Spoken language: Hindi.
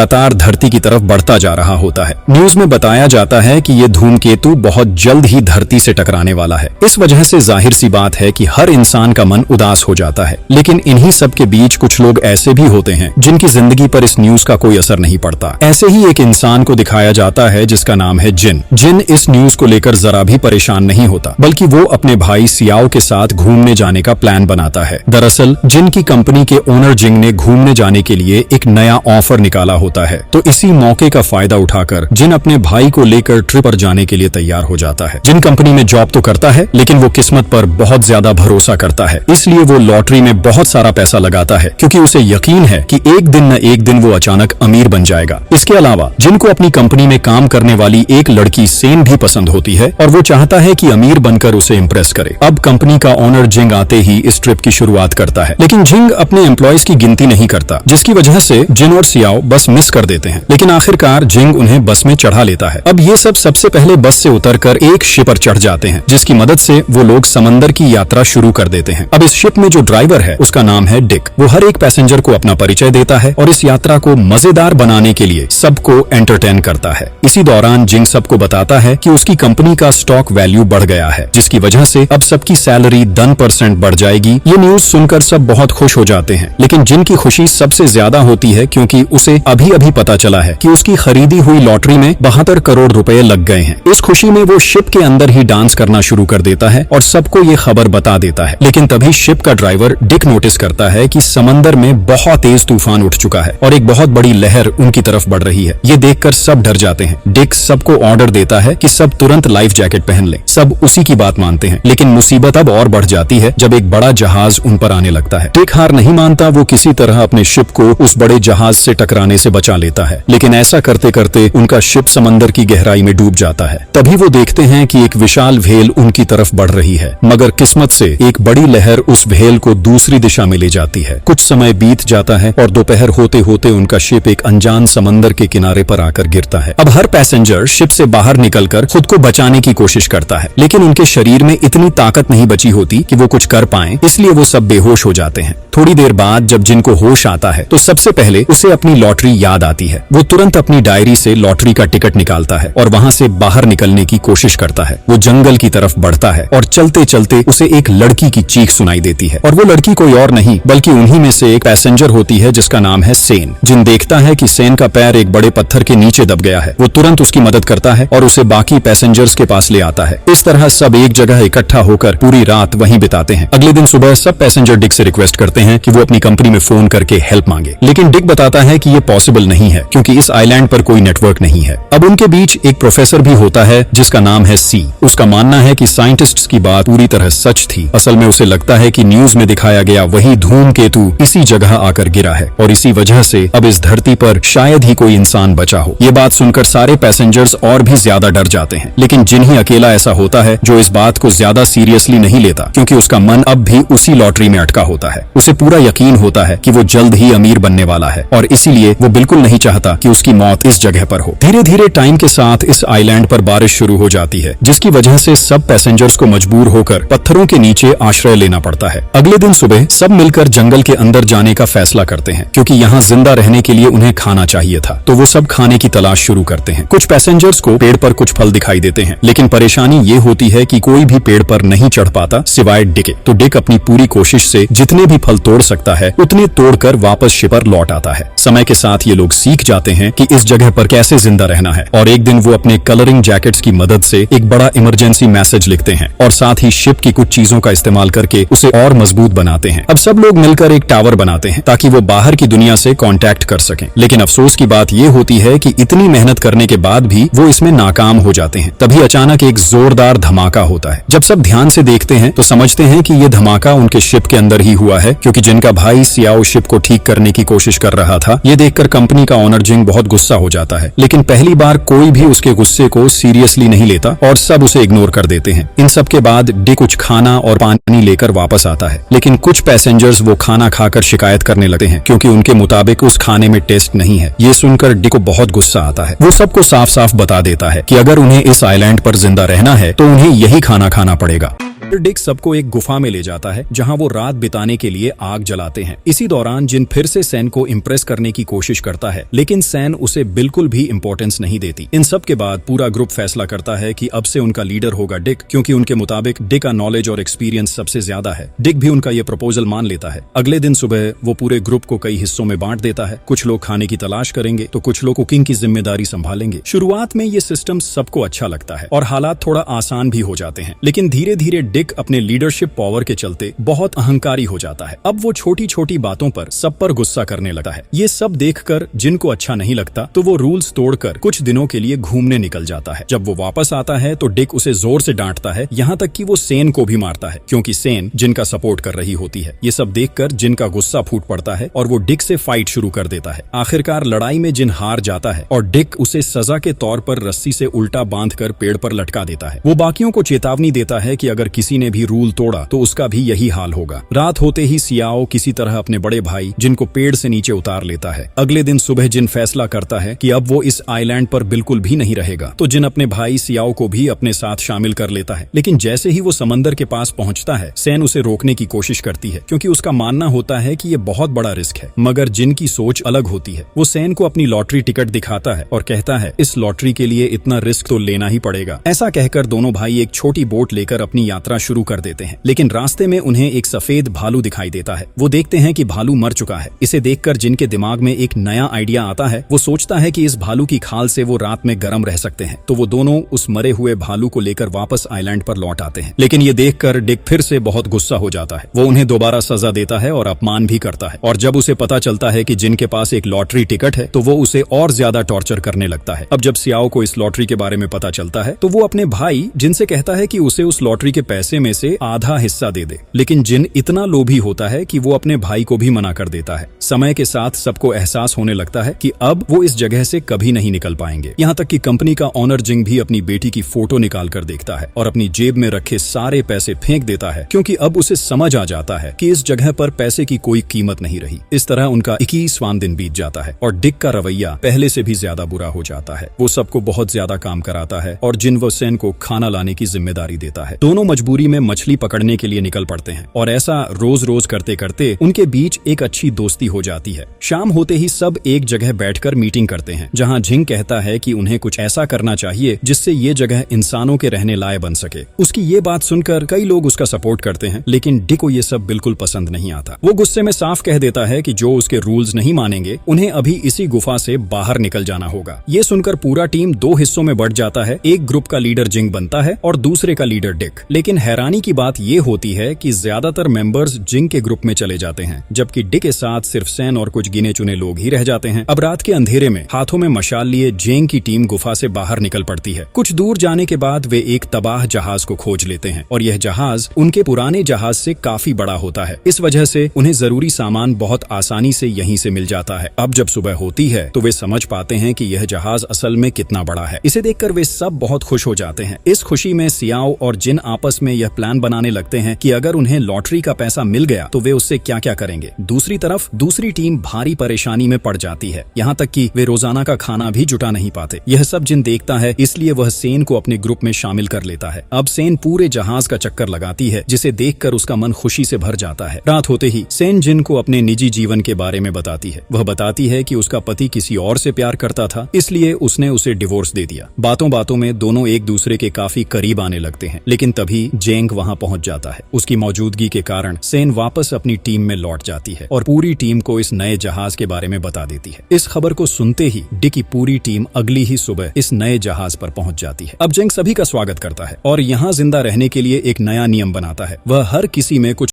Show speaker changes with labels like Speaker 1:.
Speaker 1: लगातार धरती की तरफ बढ़ता जा रहा होता है। न्यूज में बताया जाता है कि ये धूमकेतु बहुत जल्द ही धरती से टकराने वाला है। इस वजह से जाहिर सी बात है कि हर इंसान का मन उदास हो जाता है। लेकिन इन्हीं सब के बीच कुछ लोग ऐसे भी होते हैं जिनकी जिंदगी पर इस न्यूज का कोई असर नहीं पड़ता। ऐसे ही एक इंसान को दिखाया जाता है जिसका नाम है जिन। जिन इस न्यूज को लेकर जरा भी परेशान नहीं होता, बल्कि वो अपने भाई सियाओ के साथ घूमने जाने का प्लान बनाता है। दरअसल जिन की कंपनी के ओनर जिंग ने घूमने जाने के लिए एक नया ऑफर निकाला होता है, तो इसी मौके का फायदा उठाकर जिन अपने भाई को लेकर ट्रिप पर जाने के लिए तैयार हो जाता है। जिन कंपनी में जॉब तो करता है, लेकिन वो किस्मत पर बहुत ज्यादा भरोसा करता है, इसलिए वो लॉटरी में बहुत सारा पैसा लगाता है, क्योंकि उसे यकीन है कि एक दिन न एक दिन वो अचानक अमीर बन जाएगा। इसके अलावा जिन को अपनी कंपनी में काम करने वाली एक लड़की सेन भी पसंद होती है और वो चाहता है कि अमीर बनकर उसे इम्प्रेस करे। अब कंपनी का ओनर जिंग आते ही इस ट्रिप की शुरुआत करता है, लेकिन जिंग अपने एम्प्लॉयज की गिनती नहीं करता, जिसकी वजह से जिन और सियाओ बस मिस कर देते हैं। लेकिन आखिरकार जिंग उन्हें बस में चढ़ा लेता है। अब ये सब सबसे पहले बस से उतरकर एक शिप पर चढ़ जाते हैं, जिसकी मदद से वो लोग समंदर की यात्रा शुरू कर देते हैं। अब इस शिप में जो ड्राइवर है उसका नाम है डिक। वो हर एक पैसेंजर को अपना परिचय देता है और इस यात्रा को मजेदार बनाने के लिए सबको एंटरटेन करता है। इसी दौरान जिंग सबको बताता है कि उसकी कंपनी का स्टॉक वैल्यू बढ़ गया है, जिसकी वजह से अब सबकी सैलरी 10% बढ़ जाएगी। ये न्यूज सुनकर सब बहुत खुश हो जाते हैं, लेकिन जिन की खुशी सबसे ज्यादा होती है क्योंकि उसे अभी अभी पता चला है कि उसकी खरीदी हुई लॉटरी में 72 करोड़ रुपए लग गए हैं। इस खुशी में वो शिप के अंदर ही डांस करना शुरू कर देता है और सबको ये खबर बता देता है। लेकिन तभी शिप का ड्राइवर डिक नोटिस करता है कि समंदर में बहुत तेज तूफान उठ चुका है और एक बहुत बड़ी लहर उनकी तरफ बढ़ रही है। ये देखकर सब डर जाते हैं। डिक सबको ऑर्डर देता है कि सब तुरंत लाइफ जैकेट पहन लें। सब उसी की बात मानते हैं, लेकिन मुसीबत अब और बढ़ जाती है जब एक बड़ा जहाज उन पर आने लगता है। डिक हार नहीं मानता, वो किसी तरह अपने शिप को उस बड़े जहाज से टकराने से बचा लेता है, लेकिन ऐसा करते करते उनका शिप समंदर की गहराई में डूब जाता है। तभी वो देखते हैं कि एक विशाल व्हेल उनकी तरफ बढ़ रही है, मगर किस्मत से एक बड़ी लहर उस व्हेल को दूसरी दिशा में ले जाती है। कुछ समय बीत जाता है और दोपहर होते होते उनका शिप एक अनजान समंदर के किनारे पर आकर गिरता है। अब हर पैसेंजर शिप से बाहर निकलकर खुद को बचाने की कोशिश करता है, लेकिन उनके शरीर में इतनी ताकत नहीं बची होती कि वो कुछ कर पाएं, इसलिए वो सब बेहोश हो जाते हैं। थोड़ी देर बाद जब जिनको होश आता है तो सबसे पहले उसे अपनी लॉटरी याद आती है। वो तुरंत अपनी डायरी से लॉटरी का टिकट निकालता है और वहां से बाहर निकलने की कोशिश करता है। वो जंगल की तरफ बढ़ता है और चलते चलते उसे एक लड़की की चीख सुनाई देती है, और वो लड़की कोई और नहीं बल्कि उन्हीं में से एक पैसेंजर होती है जिसका नाम है सेन। जिन देखता है कि सेन का पैर एक बड़े पत्थर के नीचे दब गया है। वो तुरंत उसकी मदद करता है और उसे बाकी पैसेंजर्स के पास ले आता है। इस तरह सब एक जगह इकट्ठा होकर पूरी रात वहीं बिताते हैं। अगले दिन सुबह सब पैसेंजर डिक से रिक्वेस्ट करते हैं कि वो अपनी कंपनी में फोन करके हेल्प मांगे, लेकिन डिक बताता है कि ये पॉसिबल नहीं है क्योंकि इस आइलैंड पर कोई नेटवर्क नहीं है। अब उनके बीच एक प्रोफेसर भी होता है जिसका नाम है सी। उसका मानना है कि साइंटिस्ट्स की बात पूरी तरह सच थी। असल में उसे लगता है कि न्यूज में दिखाया गया वही धूमकेतु इसी जगह आकर गिरा है और इसी वजह से अब इस धरती पर शायद ही कोई इंसान बचा हो। ये बात सुनकर सारे पैसेंजर्स और भी ज्यादा डर जाते हैं, लेकिन जिन ही अकेला ऐसा होता है जो इस बात को ज्यादा सीरियसली नहीं लेता, क्योंकि उसका मन अब भी उसी लॉटरी में अटका होता है। उसे पूरा यकीन होता है कि वो जल्द ही अमीर बनने वाला है और इसीलिए वो बिल्कुल नहीं चाहता कि उसकी मौत इस जगह पर हो। धीरे धीरे टाइम के साथ इस आइलैंड पर बारिश शुरू हो जाती है, जिसकी वजह से सब पैसेंजर्स को मजबूर होकर पत्थरों के नीचे आश्रय लेना पड़ता है। अगले दिन सुबह सब मिलकर जंगल के अंदर जाने का फैसला करते हैं, क्योंकि यहाँ जिंदा रहने के लिए उन्हें खाना चाहिए था। तो वो सब खाने की तलाश शुरू करते हैं। कुछ पैसेंजर्स को पेड़ पर कुछ फल दिखाई देते हैं, लेकिन परेशानी ये होती है कि कोई भी पेड़ पर नहीं चढ़ पाता सिवाय डिक। तो डिक अपनी पूरी कोशिश से जितने भी फल तोड़ सकता है उतने तोड़कर वापस शिप पर लौट आता है। समय के साथ ये लोग सीख जाते हैं कि इस जगह पर कैसे जिंदा रहना है, और एक दिन वो अपने कलरिंग जैकेट्स की मदद से एक बड़ा इमरजेंसी मैसेज लिखते हैं और साथ ही शिप की कुछ चीजों का इस्तेमाल करके उसे और मजबूत बनाते हैं। अब सब लोग मिलकर एक टावर बनाते हैं ताकि वो बाहर की दुनिया से कांटेक्ट कर सकें, लेकिन अफसोस की बात ये होती है कि इतनी मेहनत करने के बाद भी वो इसमें नाकाम हो जाते हैं। तभी अचानक एक जोरदार धमाका होता है। जब सब ध्यान से देखते हैं तो समझते हैं कि ये धमाका उनके शिप के अंदर ही हुआ है, क्योंकि जिनका भाई सियाओ शिप को ठीक करने की कोशिश कर रहा था। ये देखकर कंपनी का ओनर जिंग बहुत गुस्सा हो जाता है, लेकिन पहली बार कोई भी उसके गुस्से को सीरियसली नहीं लेता और सब उसे इग्नोर कर देते हैं। इन सब के बाद डिक कुछ खाना और पानी लेकर वापस आता है, लेकिन कुछ पैसेंजर्स वो खाना खाकर शिकायत करने लगते हैं क्योंकि उनके मुताबिक उस खाने में टेस्ट नहीं है। ये सुनकर डिक को बहुत गुस्सा आता है। वो सबको साफ साफ बता देता है कि अगर उन्हें इस आइलैंड पर जिंदा रहना है तो उन्हें यही खाना खाना पड़ेगा। फिर डिक सबको एक गुफा में ले जाता है जहां वो रात बिताने के लिए आग जलाते हैं। इसी दौरान जिन फिर से सैन को इम्प्रेस करने की कोशिश करता है, लेकिन सैन उसे बिल्कुल भी इंपॉर्टेंस नहीं देती। इन सब के बाद पूरा ग्रुप फैसला करता है कि अब से उनका लीडर होगा डिक, क्योंकि उनके मुताबिक डिक का नॉलेज और एक्सपीरियंस सबसे ज्यादा है। डिक भी उनका ये प्रपोजल मान लेता है। अगले दिन सुबह वो पूरे ग्रुप को कई हिस्सों में बांट देता है। कुछ लोग खाने की तलाश करेंगे तो कुछ लोग कुकिंग की जिम्मेदारी संभालेंगे। शुरुआत में ये सिस्टम सबको अच्छा लगता है और हालात थोड़ा आसान भी हो जाते हैं, लेकिन धीरे धीरे डिक अपने लीडरशिप पावर के चलते बहुत अहंकारी हो जाता है। अब वो छोटी छोटी बातों पर सब पर गुस्सा करने लगता है। ये सब देखकर जिनको अच्छा नहीं लगता तो वो रूल्स तोड़कर कुछ दिनों के लिए घूमने निकल जाता है। जब वो वापस आता है तो डिक उसे जोर से डांटता है, यहाँ तक कि वो सेन को भी मारता है, क्योंकि सेन जिनका सपोर्ट कर रही होती है। ये सब देखकर जिन का गुस्सा फूट पड़ता है और वो डिक से फाइट शुरू कर देता है। आखिरकार लड़ाई में जिन हार जाता है और डिक उसे सजा के तौर पर रस्सी से उल्टा बांधकर पेड़ पर लटका देता है। वो बाकियों को चेतावनी देता है कि अगर किसी ने भी रूल तोड़ा तो उसका भी यही हाल होगा। रात होते ही सियाओ किसी तरह अपने बड़े भाई जिन को पेड़ से नीचे उतार लेता है। अगले दिन सुबह जिन फैसला करता है कि अब वो इस आइलैंड पर बिल्कुल भी नहीं रहेगा, तो जिन अपने भाई सियाओ को भी अपने साथ शामिल कर लेता है। लेकिन जैसे ही वो समंदर के पास पहुंचता है, सैन उसे रोकने की कोशिश करती है, क्योंकि उसका मानना होता है कि ये बहुत बड़ा रिस्क है। मगर जिन की सोच अलग होती है। वो सैन को अपनी लॉटरी टिकट दिखाता है और कहता है इस लॉटरी के लिए इतना रिस्क तो लेना ही पड़ेगा। ऐसा कहकर दोनों भाई एक छोटी बोट लेकर अपनी यात्रा शुरू कर देते हैं, लेकिन रास्ते में उन्हें एक सफेद भालू दिखाई देता है। वो देखते हैं कि भालू मर चुका है। इसे देखकर जिनके दिमाग में एक नया आइडिया आता है। वो सोचता है कि इस भालू की खाल से वो रात में गर्म रह सकते हैं। तो वो दोनों उस मरे हुए भालू को लेकर वापस आइलैंड पर लौट आते हैं। लेकिन ये देखकर डिक फिर से बहुत गुस्सा हो जाता है। वो उन्हें दोबारा सजा देता है और अपमान भी करता है। और जब उसे पता चलता है कि जिनके पास एक लॉटरी टिकट है तो वो उसे और ज्यादा टॉर्चर करने लगता है। अब जब सियाओ को इस लॉटरी के बारे में पता चलता है तो वो अपने भाई जिनसे कहता है कि उसे उस लॉटरी के पैसे में से आधा हिस्सा दे दे, लेकिन जिन इतना लोभी होता है कि वो अपने भाई को भी मना कर देता है। समय के साथ सबको एहसास होने लगता है कि अब वो इस जगह से कभी नहीं निकल पाएंगे। यहाँ तक कि कंपनी का ओनर जिंग भी अपनी बेटी की फोटो निकाल कर देखता है और अपनी जेब में रखे सारे पैसे फेंक देता है, क्योंकि अब उसे समझ आ जाता है कि इस जगह पर पैसे की कोई कीमत नहीं रही। इस तरह उनका 21वां दिन बीत जाता है और डिक का रवैया पहले से भी ज्यादा बुरा हो जाता है। वो सबको बहुत ज्यादा काम कराता है और जिन व सैन को खाना लाने की जिम्मेदारी देता है। दोनों मजबूरी में मछली पकड़ने के लिए निकल पड़ते हैं और ऐसा रोज रोज करते करते उनके बीच एक अच्छी दोस्ती हो जाती है। शाम होते ही सब एक जगह बैठकर मीटिंग करते हैं, जहां झिंग कहता है कि उन्हें कुछ ऐसा करना चाहिए जिससे ये जगह इंसानों के रहने लायक बन सके। उसकी ये बात सुनकर कई लोग उसका सपोर्ट करते हैं, लेकिन डिक को ये सब बिल्कुल पसंद नहीं आता। वो गुस्से में साफ कह देता है कि जो उसके रूल्स नहीं मानेंगे उन्हें अभी इसी गुफा से बाहर निकल जाना होगा। ये सुनकर पूरा टीम दो हिस्सों में बढ़ जाता है। एक ग्रुप का लीडर जिंग बनता है और दूसरे का लीडर डिक। लेकिन हैरानी की बात ये होती है कि ज्यादातर मेंबर्स जिंग के ग्रुप में चले जाते हैं, जबकि डिक के साथ सिर्फ सैन और कुछ गिने चुने लोग ही रह जाते हैं। अब रात के अंधेरे में हाथों में मशाल लिए जिंग की टीम गुफा से बाहर निकल पड़ती है। कुछ दूर जाने के बाद वे एक तबाह जहाज को खोज लेते हैं और यह जहाज उनके पुराने जहाज से काफी बड़ा होता है। इस वजह से उन्हें जरूरी सामान बहुत आसानी से यहीं से मिल जाता है। अब जब सुबह होती है तो वे समझ पाते हैं कि यह जहाज असल में कितना बड़ा है। इसे देखकर वे सब बहुत खुश हो जाते हैं। इस खुशी में सियाओ और जिन आपस में यह प्लान बनाने लगते हैं कि अगर उन्हें लॉटरी का पैसा मिल गया तो वे उससे क्या क्या करेंगे। दूसरी तरफ दूसरी टीम भारी परेशानी में पड़ जाती है, यहाँ तक कि वे रोजाना का खाना भी जुटा नहीं पाते। यह सब जिन देखता है, इसलिए वह सेन को अपने ग्रुप में शामिल कर लेता है। अब सेन पूरे जहाज का चक्कर लगाती है, जिसे देखकर उसका मन खुशी से भर जाता है। रात होते ही सेन जिन को अपने निजी जीवन के बारे में बताती है। वह बताती है कि उसका पति किसी और से प्यार करता था, इसलिए उसने उसे डिवोर्स दे दिया। बातों बातों में दोनों एक दूसरे के काफी करीब आने लगते हैं, लेकिन तभी जेंग वहां पहुंच जाता है। उसकी मौजूदगी के कारण सेन वापस अपनी टीम में लौट जाती है और पूरी टीम को इस नए जहाज के बारे में बता देती है। इस खबर को सुनते ही डिक की पूरी टीम अगली ही सुबह इस नए जहाज पर पहुंच जाती है। अब जेंग सभी का स्वागत करता है और यहाँ जिंदा रहने के लिए एक नया नियम बनाता है। वह हर किसी में कुछ